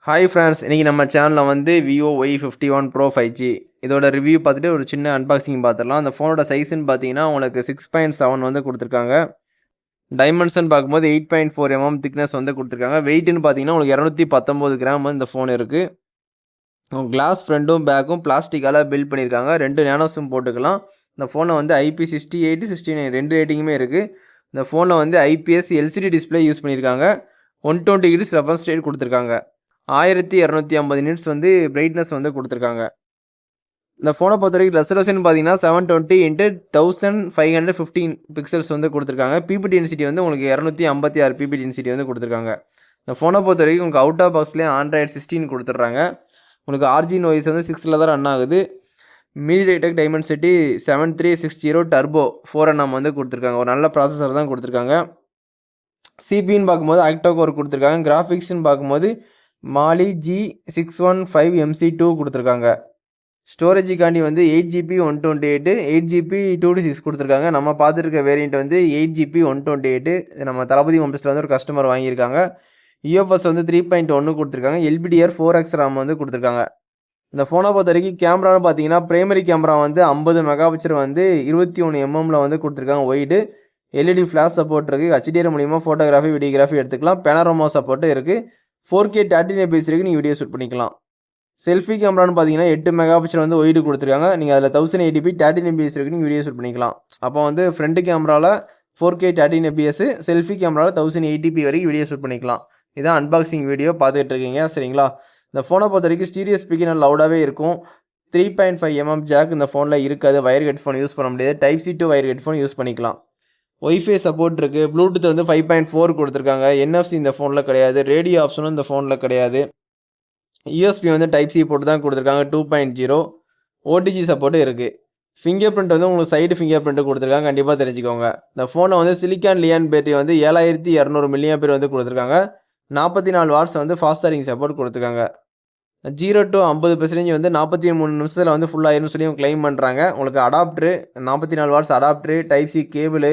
Hi friends, இன்றைக்கி நம்ம சேனலில் வந்து விவோ Y51 Pro 5G இதோட ரிவ்யூ பார்த்துட்டு ஒரு சின்ன அன்பாக்சிங் பார்த்துடலாம். அந்த ஃபோனோட சைஸ்ன்னு பார்த்தீங்கன்னா உங்களுக்கு 6.7 வந்து கொடுத்துருக்காங்க. டைமென்ஷன் பார்க்கும்போது 8.4 mm திக்னஸ் வந்து கொடுத்துருக்காங்க. வெயிட்னு பார்த்தீங்கன்னா உங்களுக்கு 219 கிராம் வந்து இந்த ஃபோன் இருக்குது. கிளாஸ் ஃப்ரண்ட்டும் பேக்கும் பிளாஸ்டிக்கால் பில்ட் பண்ணியிருக்காங்க. 2 நேனோ சிம் போட்டுக்கலாம். இந்த ஃபோனில் வந்து IP68 69 2 ரேட்டிங்குமே இருக்குது. இந்த ஃபோனில் வந்து IPS LCD டிஸ்பிளே யூஸ் பண்ணியிருக்காங்க. 120 ஹெர்ட்ஸ் ரெஃபரன்ஸ் ரேட் கொடுத்துருக்காங்க. 1250 நிட்ஸ் வந்து பிரைட்னஸ் வந்து கொடுத்துருக்காங்க. இந்த ஃபோனை பொறுத்த வரைக்கும் ரெசல்யூஷன் பார்த்தீங்கன்னா 720x1515 பிக்சல்ஸ் வந்து கொடுத்துருக்காங்க. பிபி டென்சிட்டி வந்து உங்களுக்கு 256 பிபி டென்சிட்டி வந்து கொடுத்துருக்காங்க. இந்த ஃபோனை பொறுத்த வரைக்கும் உங்களுக்கு அவுட் ஆஃப் பாக்ஸ்லேயே Android 16 கொடுத்துட்றாங்க. உங்களுக்கு RGN OS வந்து 6ல் தான் ரன் ஆகுது. MediaTek Dimensity 7360 Turbo 4nm வந்து கொடுத்துருக்காங்க. ஒரு நல்ல ப்ராசஸர் தான் கொடுத்துருக்காங்க. சிபின்னு பார்க்கும்போது ஆக்டோ கோர் கொடுத்துருக்காங்க. கிராஃபிக்ஸ்ன்னு பார்க்கும்போது Mali G615MC2 கொடுத்துருக்காங்க. ஸ்டோரேஜுக்காண்டி வந்து 8GB 128 8GB 256 கொடுத்துருக்காங்க. நம்ம பார்த்துருக்க வேரியண்ட் வந்து 8GB 128 நம்ம தளபதி மொபைல்ஸில் வந்து ஒரு கஸ்டமர் வாங்கியிருக்காங்க. UFS வந்து 3.1 கொடுத்துருக்காங்க. LPDR 4x RAM வந்து கொடுத்துருக்காங்க. இந்த ஃபோனை பொறுத்த வரைக்கும் கேமரான்னு பார்த்தீங்கன்னா பிரைமரி கேமரா வந்து 50 மெகாபிக்சல் வந்து 21 mm வந்து கொடுத்துருக்காங்க. ஒய்டு LED ஃப்ளாஷ் சப்போர்ட் இருக்குது. HDR மூலிமா ஃபோட்டோகிராஃபி வீடியோகிராஃபி எடுத்துக்கலாம். பேனரோமா சப்போர்ட்டும் இருக்குது. 4K 13 fps வரைக்கும் நீங்கள் வீடியோ ஷூட் பண்ணிக்கலாம். செல்ஃபி கேமரான்னு பார்த்தீங்கன்னா 8 மெகாபிக்சல் வந்து ஒய்டு கொடுத்துருக்காங்க. நீங்கள் அதில் 1080p 13 fps வரைக்கும் நீங்கள் வீடியோ ஷூட் பண்ணிக்கலாம். அப்போ வந்து ஃப்ரண்ட் கேமராவில் 4K 13 fps, செல்ஃபி கேமராவில் 1080p வரைக்கும் வீடியோ ஷூட் பண்ணிக்கலாம். இதான் அன்பாக்சிங் வீடியோ பார்த்துட்டு இருக்கீங்க சரிங்களா. இந்த ஃபோனை பொறுத்த வரைக்கும் ஸ்டீரியோ ஸ்பீக்கர் நல்லா லவுடாகவே இருக்கும். 3.5 mm ஜாக் இந்த ஃபோனில் இருக்காது. வயர் ஹெட்ஃபோன் யூஸ் பண்ண முடியாது. Type-C to wire headphone use பண்ணிக்கலாம். ஒய்ஃபை சப்போர்ட் இருக்குது. ப்ளூடூத் வந்து 5.4 கொடுத்துருக்காங்க. NFC இந்த ஃபோனில் கிடையாது. ரேடியோ ஆப்ஷனும் இந்த ஃபோனில் கிடையாது. USB வந்து Type-C போட்டு தான் கொடுத்துருக்காங்க 2.0. OTG சப்போர்ட்டும் இருக்குது. ஃபிங்கர் பிரிண்ட் வந்து உங்களுக்கு சைடு ஃபிங்கர் பிரிண்ட் கொடுத்துருக்காங்க. கண்டிப்பாக தெரிஞ்சுக்கோங்க. இந்த ஃபோனை வந்து சிலிக்கான் லியான் பேட்டரி வந்து 7200 mAh வந்து கொடுத்துருக்காங்க. 44 வாட்ஸ் வந்து ஃபாஸ்ட் சார்ஜிங் சப்போர்ட் கொடுத்துருக்காங்க. 0 to 50% வந்து 43 நிமிஷத்தில் வந்து ஃபுல்லாகிரும்னு சொல்லி கிளைம் பண்ணுறாங்க. உங்களுக்கு adapter 44 watts adapter, Type-C cable,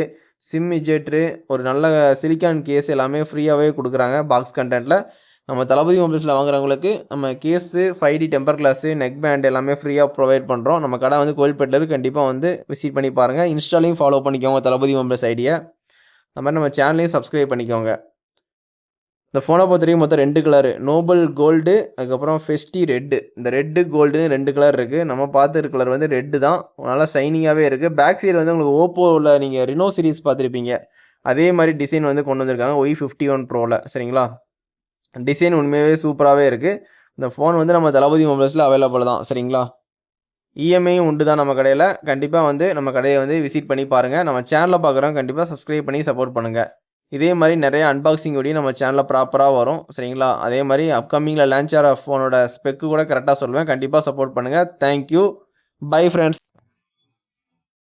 SIM ejector, ஒரு நல்ல சிலிக்கான் கேஸ் எல்லாமே ஃப்ரீயாகவே கொடுக்குறாங்க பாக்ஸ் கண்டென்ட்டில். நம்ம தளபதி மொபைல்ஸில் வாங்குறவங்களுக்கு நம்ம case 5D temper glass neck band எல்லாமே ஃப்ரீயாக ப்ரொவைட் பண்ணுறோம். நம்ம கடை வந்து கோயில்பேட்டில் கண்டிப்பாக வந்து விசிட் பண்ணி பாருங்கள். இன்ஸ்டாலையும் ஃபாலோ பண்ணிக்கோங்க தளபதி மொபைல்ஸ் ஐடியா. அது மாதிரி நம்ம சேனலையும் சப்ஸ்கிரைப் பண்ணிக்கோங்க. இந்த ஃபோனை பொறுத்த வரைக்கும் மொத்தம் 2 கலரு, நோபல் கோல்டு, அதுக்கப்புறம் ஃபெஸ்டி ரெட்டு. இந்த ரெட்டு கோல்டுன்னு 2 கலர் இருக்குது. நம்ம பார்த்துருக்க கலர் வந்து ரெட்டு தான். நல்லா ஷைனிங்காகவே இருக்குது. பேக் சைடு வந்து உங்களுக்கு ஓப்போவில் நீங்கள் ரினோ சீரிஸ் பார்த்துருப்பீங்க. அதே மாதிரி டிசைன் வந்து கொண்டு வந்திருக்காங்க Y51 Proவில் சரிங்களா. டிசைன் உண்மையாகவே சூப்பராகவே இருக்குது. இந்த ஃபோன் வந்து நம்ம தளபதி மொபைல்ஸில் அவைலபிள் தான் சரிங்களா. இஎம்ஐயும் உண்டு தான் நம்ம கடையில். கண்டிப்பாக வந்து நம்ம கடையை வந்து விசிட் பண்ணி பாருங்கள். நம்ம சேனலில் பார்க்குறோம் கண்டிப்பாக சப்ஸ்கிரைப் பண்ணி சப்போர்ட் பண்ணுங்கள். இதே மாதிரி நிறைய அன்பாக்சிங் வீடியோ நம்ம சேனலில் ப்ராப்பராக வரும் சரிங்களா. அதே மாதிரி அப்கமிங்கில் லான்ச் ஆகிற ஃபோனோட ஸ்பெக்கு கூட கரெக்டாக சொல்லுவேன். கண்டிப்பாக சப்போர்ட் பண்ணுங்கள். தேங்க்யூ. Bye friends.